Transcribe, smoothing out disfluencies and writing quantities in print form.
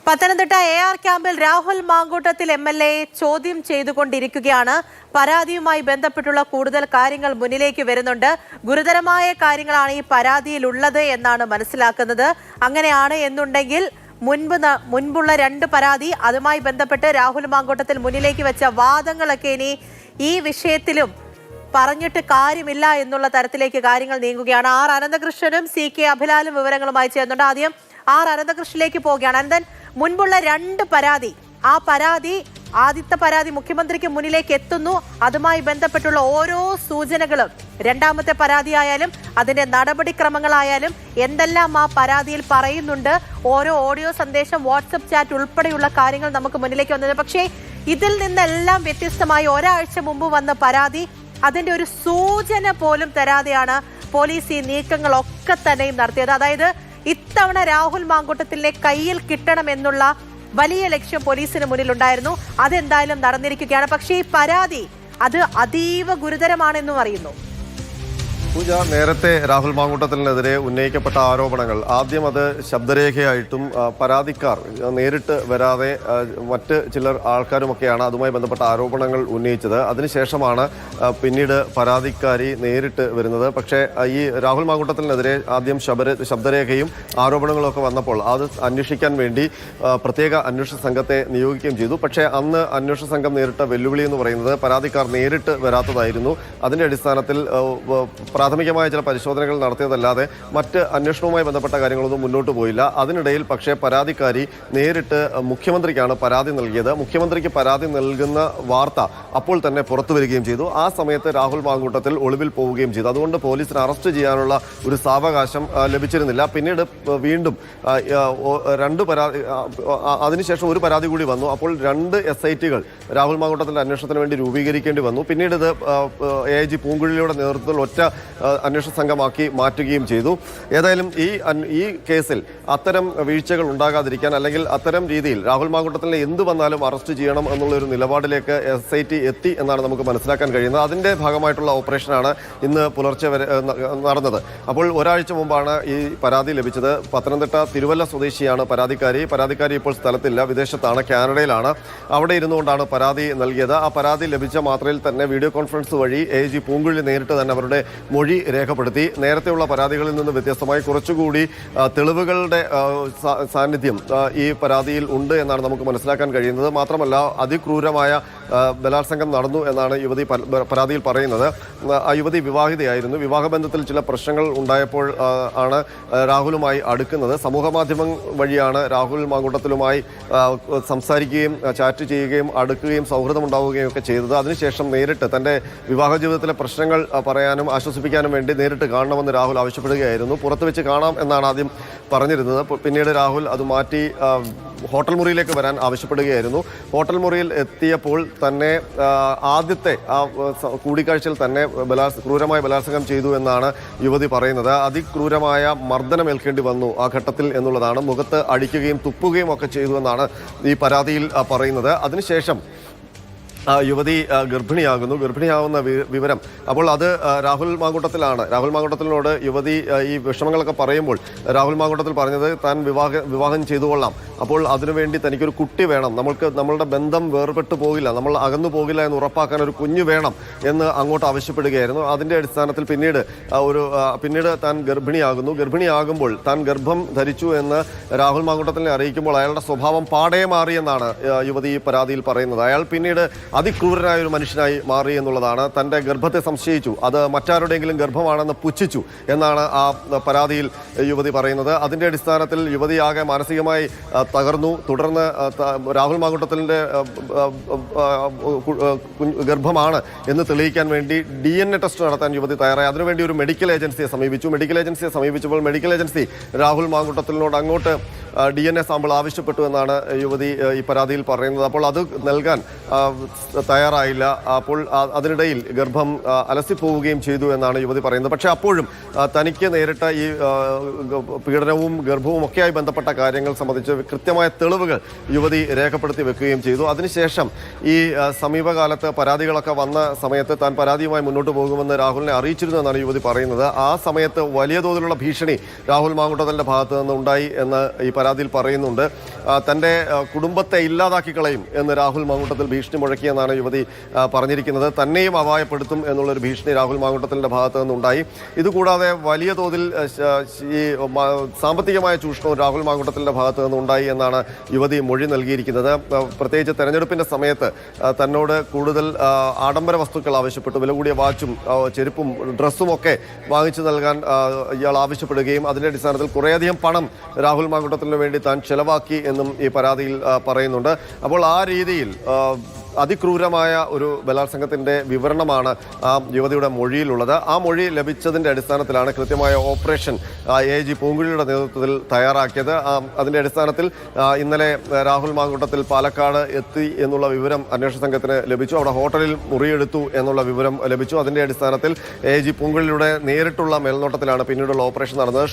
Pathanamthitta AR ക്യാമ്പിൽ Rahul Mamkootathil MLA ചോദ്യം ചെയ്തുകൊണ്ടിരിക്കുകയാണ്. പരാതിയുമായി ബന്ധപ്പെട്ടുള്ള കൂടുതൽ കാര്യങ്ങൾ മുന്നിലേക്ക് വരുന്നുണ്ട്. ഗുരുതരമായ കാര്യങ്ങളാണ് ഈ പരാതിയിലുള്ളത് എന്നാണ് മനസ്സിലാക്കുന്നത്. അങ്ങനെയാണ് എന്നുണ്ടെങ്കിൽ മുൻപുള്ള 2 പരാതി അതുമായി ബന്ധപ്പെട്ട് രാഹുൽ മാങ്കൂട്ടത്തിൽ മുന്നിലേക്ക് വെച്ച വാദങ്ങളൊക്കെ ഇനി ഈ വിഷയത്തിലും പറഞ്ഞിട്ട് കാര്യമില്ല എന്നുള്ള തരത്തിലേക്ക് കാര്യങ്ങൾ നീങ്ങുകയാണ്. R അനന്തകൃഷ്ണനും CK അഭിലാലും വിവരങ്ങളുമായി ചേർന്നുണ്ട്. ആദ്യം R അനന്തകൃഷ്ണനിലേക്ക് പോവുകയാണ്. അനന്തൻ, മുൻപുള്ള 2 പരാതി, ആ പരാതി ആദ്യത്തെ പരാതി മുഖ്യമന്ത്രിക്ക് മുന്നിലേക്ക് എത്തുന്നു. അതുമായി ബന്ധപ്പെട്ടുള്ള ഓരോ സൂചനകളും, രണ്ടാമത്തെ പരാതിയായാലും അതിന്റെ നടപടിക്രമങ്ങളായാലും എന്തെല്ലാം ആ പരാതിയിൽ പറയുന്നുണ്ട്. ഓരോ ഓഡിയോ സന്ദേശം, വാട്സപ്പ് ചാറ്റ് ഉൾപ്പെടെയുള്ള കാര്യങ്ങൾ നമുക്ക് മുന്നിലേക്ക് വന്നത്. പക്ഷേ ഇതിൽ നിന്നെല്ലാം വ്യത്യസ്തമായി ഒരാഴ്ച മുമ്പ് വന്ന പരാതി, അതിന്റെ ഒരു സൂചന പോലും തരാതെയാണ് പോലീസ് ഈ നീക്കങ്ങളൊക്കെ തന്നെയും നടത്തിയത്. അതായത് ഇത്തവണ രാഹുൽ മാങ്കൂട്ടത്തിലെ കയ്യിൽ കിട്ടണമെന്നുള്ള വലിയ ലക്ഷ്യം പോലീസിന് മുന്നിലുണ്ടായിരുന്നു. അതെന്തായാലും നടന്നിരിക്കുകയാണ്. പക്ഷേ ഈ പരാതി അത് അതീവ ഗുരുതരമാണെന്നും അറിയുന്നു. പൂജ, നേരത്തെ രാഹുൽ മാങ്കൂട്ടത്തിനെതിരെ ഉന്നയിക്കപ്പെട്ട ആരോപണങ്ങൾ, ആദ്യം അത് ശബ്ദരേഖയായിട്ടും പരാതിക്കാർ നേരിട്ട് വരാതെ മറ്റ് ചിലർ ആൾക്കാരുമൊക്കെയാണ് അതുമായി ബന്ധപ്പെട്ട ആരോപണങ്ങൾ ഉന്നയിച്ചത്. അതിനുശേഷമാണ് പിന്നീട് പരാതിക്കാരി നേരിട്ട് വരുന്നത്. പക്ഷേ ഈ രാഹുൽ മാങ്കൂട്ടത്തിനെതിരെ ആദ്യം ശബ്ദരേഖയും ആരോപണങ്ങളൊക്കെ വന്നപ്പോൾ അത് അന്വേഷിക്കാൻ വേണ്ടി പ്രത്യേക അന്വേഷണ സംഘത്തെ നിയോഗിക്കുകയും ചെയ്തു. പക്ഷേ അന്ന് അന്വേഷണ സംഘം നേരിട്ട വെല്ലുവിളി എന്ന് പറയുന്നത് പരാതിക്കാർ നേരിട്ട് വരാത്തതായിരുന്നു. അതിന്റെ അടിസ്ഥാനത്തിൽ പ്രാഥമികമായ ചില പരിശോധനകൾ നടത്തിയതല്ലാതെ മറ്റ് അന്വേഷണവുമായി ബന്ധപ്പെട്ട കാര്യങ്ങളൊന്നും മുന്നോട്ട് പോയില്ല. അതിനിടയിൽ പക്ഷേ പരാതിക്കാരി നേരിട്ട് മുഖ്യമന്ത്രിക്കാണ് പരാതി നൽകിയത്. മുഖ്യമന്ത്രിക്ക് പരാതി നൽകുന്ന വാർത്ത അപ്പോൾ തന്നെ പുറത്തു വരികയും ചെയ്തു. ആ സമയത്ത് രാഹുൽ മാങ്കൂട്ടത്തിൽ ഒളിവിൽ പോവുകയും ചെയ്തു. അതുകൊണ്ട് പോലീസിന് അറസ്റ്റ് ചെയ്യാനുള്ള ഒരു സാവകാശം ലഭിച്ചിരുന്നില്ല. പിന്നീട് വീണ്ടും 2 പരാതി, അതിനുശേഷം ഒരു പരാതി കൂടി വന്നു. അപ്പോൾ 2 SITകൾ രാഹുൽ മാങ്കൂട്ടത്തിന്റെ അന്വേഷണത്തിന് വേണ്ടി രൂപീകരിക്കേണ്ടി വന്നു. പിന്നീട് ഇത് AIG പൂങ്കുഴലിയുടെ നേതൃത്വത്തിൽ ഒറ്റ അന്വേഷണ സംഘമാക്കി മാറ്റുകയും ചെയ്തു. ഏതായാലും ഈ കേസിൽ അത്തരം വീഴ്ചകൾ ഉണ്ടാകാതിരിക്കാൻ, അല്ലെങ്കിൽ അത്തരം രീതിയിൽ രാഹുൽ മാങ്കൂട്ടത്തിനെ എന്ത് വന്നാലും അറസ്റ്റ് ചെയ്യണം എന്നുള്ള ഒരു നിലപാടിലേക്ക് SIT എത്തി എന്നാണ് നമുക്ക് മനസ്സിലാക്കാൻ കഴിയുന്നത്. അതിന്റെ ഭാഗമായിട്ടുള്ള ഓപ്പറേഷനാണ് ഇന്ന് പുലർച്ചെ വരെ നടന്നത്. അപ്പോൾ ഒരാഴ്ച മുമ്പാണ് ഈ പരാതി ലഭിച്ചത്. പത്തനംതിട്ട തിരുവല്ല സ്വദേശിയാണ് പരാതിക്കാരി. ഇപ്പോൾ സ്ഥലത്തില്ല, വിദേശത്താണ്, കാനഡയിലാണ്. അവിടെ ഇരുന്നുകൊണ്ടാണ് പരാതി നൽകിയത്. ആ പരാതി ലഭിച്ച മാത്രയിൽ തന്നെ വീഡിയോ കോൺഫറൻസ് വഴി AIG പൂങ്കുഴലി നേരിട്ട് തന്നെ അവരുടെ മൊഴി രേഖപ്പെടുത്തി. നേരത്തെയുള്ള പരാതികളിൽ നിന്ന് വ്യത്യസ്തമായി കുറച്ചുകൂടി തെളിവുകളുടെ സാന്നിധ്യം ഈ പരാതിയിൽ ഉണ്ട് എന്നാണ് നമുക്ക് മനസ്സിലാക്കാൻ കഴിയുന്നത്. മാത്രമല്ല അതിക്രൂരമായ ബലാത്സംഗം നടന്നു എന്നാണ് യുവതി പരാതിയിൽ പറയുന്നത്. ആ യുവതി വിവാഹിതയായിരുന്നു. വിവാഹബന്ധത്തിൽ ചില പ്രശ്നങ്ങൾ ഉണ്ടായപ്പോൾ ആണ് രാഹുലുമായി അടുക്കുന്നത്. സമൂഹ മാധ്യമം വഴിയാണ് രാഹുൽ മാങ്കൂട്ടത്തിലുമായി സംസാരിക്കുകയും ചാറ്റ് ചെയ്യുകയും അടുക്കുകയും സൗഹൃദമുണ്ടാവുകയും ഒക്കെ ചെയ്തത്. അതിനുശേഷം നേരിട്ട് തൻ്റെ വിവാഹ ജീവിതത്തിലെ പ്രശ്നങ്ങൾ പറയാനും ആശ്വസിപ്പിക്കാനും വേണ്ടി നേരിട്ട് കാണണമെന്ന് രാഹുൽ ആവശ്യപ്പെടുകയായിരുന്നു. പുറത്ത് വെച്ച് കാണാം എന്നാണ് ആദ്യം പറഞ്ഞിരുന്നത്. പിന്നീട് രാഹുൽ അത് മാറ്റി ഹോട്ടൽ മുറിയിലേക്ക് വരാൻ ആവശ്യപ്പെടുകയായിരുന്നു. ഹോട്ടൽ മുറിയിൽ എത്തിയപ്പോൾ തന്നെ ആദ്യത്തെ ആ കൂടിക്കാഴ്ചയിൽ തന്നെ ക്രൂരമായ ബലാത്സംഗം ചെയ്തു എന്നാണ് യുവതി പറയുന്നത്. അതിക്രൂരമായ മർദ്ദനമേൽക്കേണ്ടി വന്നു ആ ഘട്ടത്തിൽ എന്നുള്ളതാണ്. മുഖത്ത് അടിക്കുകയും തുപ്പുകയും ഒക്കെ ചെയ്തു എന്നാണ് ഈ പരാതിയിൽ പറയുന്നത്. അതിനുശേഷം യുവതി ഗർഭിണിയാകുന്ന വിവരം അപ്പോൾ അത് രാഹുൽ മാങ്കൂട്ടത്തിനോട് യുവതി ഈ വിഷമങ്ങളൊക്കെ പറയുമ്പോൾ രാഹുൽ മാങ്കൂട്ടത്തിൽ പറഞ്ഞത് താൻ വിവാഹം ചെയ്തു കൊള്ളാം, അപ്പോൾ അതിനുവേണ്ടി തനിക്കൊരു കുട്ടി വേണം, നമ്മളുടെ ബന്ധം വേർപെട്ടു പോകില്ല, നമ്മൾ അകന്നു പോകില്ല എന്ന് ഉറപ്പാക്കാൻ ഒരു കുഞ്ഞു വേണം എന്ന് അങ്ങോട്ട് ആവശ്യപ്പെടുകയായിരുന്നു. അതിന്റെ അടിസ്ഥാനത്തിൽ പിന്നീട് താൻ ഗർഭിണിയാകുമ്പോൾ താൻ ഗർഭം ധരിച്ചു എന്ന് രാഹുൽ മാങ്കൂട്ടത്തിനെ അറിയിക്കുമ്പോൾ അയാളുടെ സ്വഭാവം പാടേ മാറിയെന്നാണ് യുവതി ഈ പരാതിയിൽ പറയുന്നത്. അയാൾ പിന്നീട് അതിക്രൂരനായ ഒരു മനുഷ്യനായി മാറി എന്നുള്ളതാണ്. തൻ്റെ ഗർഭത്തെ സംശയിച്ചു, അത് മറ്റാരുടെയെങ്കിലും ഗർഭമാണെന്ന് പുച്ഛിച്ചു എന്നാണ് ആ പരാതിയിൽ യുവതി പറയുന്നത്. അതിൻ്റെ അടിസ്ഥാനത്തിൽ യുവതി ആകെ മാനസികമായി തകർന്നു. തുടർന്ന് രാഹുൽ മാങ്കൂട്ടത്തിൻ്റെ ഗർഭമാണ് എന്ന് തെളിയിക്കാൻ വേണ്ടി DNA ടെസ്റ്റ് നടത്താൻ യുവതി തയ്യാറായി. അതിനുവേണ്ടി ഒരു മെഡിക്കൽ ഏജൻസിയെ സമീപിച്ചപ്പോൾ മെഡിക്കൽ ഏജൻസി രാഹുൽ മാങ്കൂട്ടത്തിനോട് അങ്ങോട്ട് DNA സാമ്പിൾ ആവശ്യപ്പെട്ടു എന്നാണ് യുവതി ഈ പരാതിയിൽ പറയുന്നത്. അപ്പോൾ അത് നൽകാൻ തയ്യാറായില്ല. അപ്പോൾ അതിനിടയിൽ ഗർഭം അലസിപ്പോവുകയും ചെയ്തു എന്നാണ് യുവതി പറയുന്നത്. പക്ഷേ അപ്പോഴും തനിക്ക് നേരിട്ട ഈ പീഡനവും ഗർഭവും ഒക്കെയായി ബന്ധപ്പെട്ട കാര്യങ്ങൾ സംബന്ധിച്ച് കൃത്യമായ തെളിവുകൾ യുവതി രേഖപ്പെടുത്തി വെക്കുകയും ചെയ്തു. അതിനുശേഷം ഈ സമീപകാലത്ത് പരാതികളൊക്കെ വന്ന സമയത്ത് താൻ പരാതിയുമായി മുന്നോട്ട് പോകുമെന്ന് രാഹുലിനെ അറിയിച്ചിരുന്നു എന്നാണ് യുവതി പറയുന്നത്. ആ സമയത്ത് വലിയ തോതിലുള്ള ഭീഷണി രാഹുൽ മാങ്കൂട്ടത്തിൻ്റെ ഭാഗത്ത് നിന്ന് ഉണ്ടായി എന്ന് ഈ പരാതിയിൽ പറയുന്നുണ്ട്. തൻ്റെ കുടുംബത്തെ ഇല്ലാതാക്കി കളയും എന്ന് രാഹുൽ മാങ്കൂട്ടത്തിൽ ഭീഷണി മുഴക്കിയെന്നാണ് യുവതി പറഞ്ഞിരിക്കുന്നത്. തന്നെയും അപായപ്പെടുത്തും എന്നുള്ളൊരു ഭീഷണി രാഹുൽ മാങ്കൂട്ടത്തിൻ്റെ ഭാഗത്തു നിന്നുണ്ടായി. ഇതുകൂടാതെ വലിയ തോതിൽ ഈ സാമ്പത്തികമായ ചൂഷണവും രാഹുൽ മാങ്കൂട്ടത്തിൻ്റെ ഭാഗത്തു നിന്നുണ്ടായി എന്നാണ് യുവതി മൊഴി നൽകിയിരിക്കുന്നത്. പ്രത്യേകിച്ച് തെരഞ്ഞെടുപ്പിൻ്റെ സമയത്ത് തന്നോട് കൂടുതൽ ആഡംബര വസ്തുക്കൾ ആവശ്യപ്പെട്ടു. വില കൂടിയ വാച്ചും ചെരുപ്പും ഡ്രസ്സും ഒക്കെ വാങ്ങിച്ചു നൽകാൻ ഇയാൾ ആവശ്യപ്പെടുകയും അതിൻ്റെ അടിസ്ഥാനത്തിൽ കുറേയധികം പണം രാഹുൽ മാങ്കൂട്ടത്തിന് വേണ്ടി താൻ ചെലവാക്കി എന്നും ഈ പരാതിയിൽ പറയുന്നുണ്ട്. അപ്പോൾ ആ രീതിയിൽ അതിക്രൂരമായ ഒരു ബലാത്സംഗത്തിൻ്റെ വിവരണമാണ് ആ യുവതിയുടെ മൊഴിയിലുള്ളത്. ആ മൊഴി ലഭിച്ചതിൻ്റെ അടിസ്ഥാനത്തിലാണ് കൃത്യമായ ഓപ്പറേഷൻ AG പൂങ്കുഴിയുടെ നേതൃത്വത്തിൽ തയ്യാറാക്കിയത്. അതിൻ്റെ അടിസ്ഥാനത്തിൽ ഇന്നലെ രാഹുൽ മാങ്കൂട്ടത്തിൽ പാലക്കാട് എത്തി എന്നുള്ള വിവരം അന്വേഷണ സംഘത്തിന് ലഭിച്ചു. അവിടെ ഹോട്ടലിൽ മുറിയെടുത്തു എന്നുള്ള വിവരം ലഭിച്ചു. അതിൻ്റെ അടിസ്ഥാനത്തിൽ AG പൂങ്കുഴിയുടെ നേരിട്ടുള്ള മേൽനോട്ടത്തിലാണ് പിന്നീടുള്ള ഓപ്പറേഷൻ നടന്നത്.